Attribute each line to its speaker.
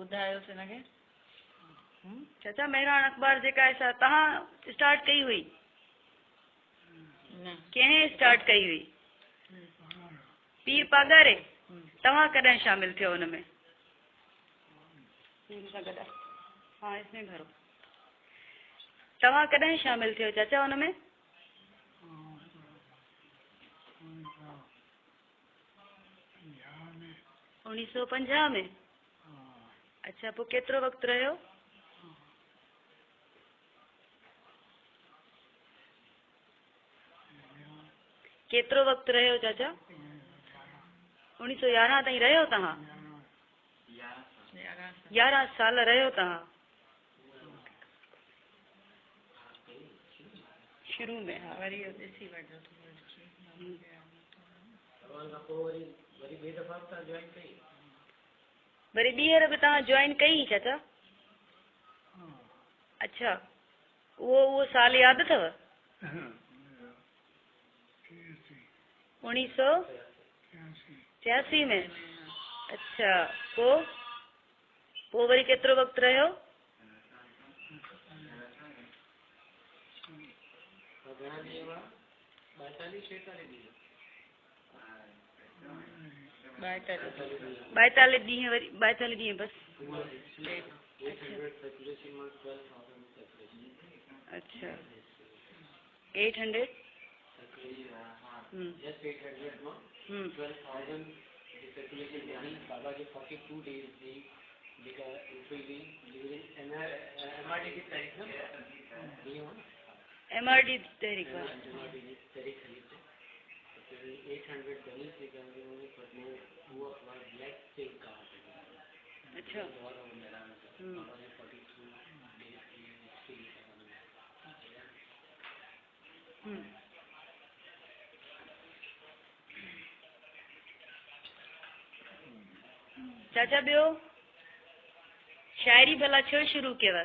Speaker 1: ॿुधायोसि हिनखे।
Speaker 2: चाचा मेहरान अख़बार जेका आहे तव्हां स्टार्ट कई हुई?
Speaker 1: न
Speaker 2: कंहिं स्टार्ट कई हुई? पीर पागारे। तव्हां कॾहिं शामिल थियो हुनमें? हाँ इसमें भरो। तव्हां कॾहिं शामिल थियो चाचा हुनमें? 1950 में। अच्छा पोइ केतिरो वक़्तु रहियो? केतिरो वक़्तु रहियो चाचा? 1911 ताईं रहियो तव्हां? 11 साल रहियो तव्हां शुरू में? हा
Speaker 1: वरी ॾिसी वठो।
Speaker 2: वरी ॿीहर बि तव्हां जॉइन कई चाचा? अच्छा उहो साल यादि अथव? 1983 में। अच्छा पोइ वरी केतिरो वक़्तु रहियो? 42 ॾींहं वरी 42 ॾींहं बस। अच्छा 800 MRD तहरीक। अच्छा चाचा ॿियो शायरी भला छो शुरू कयव?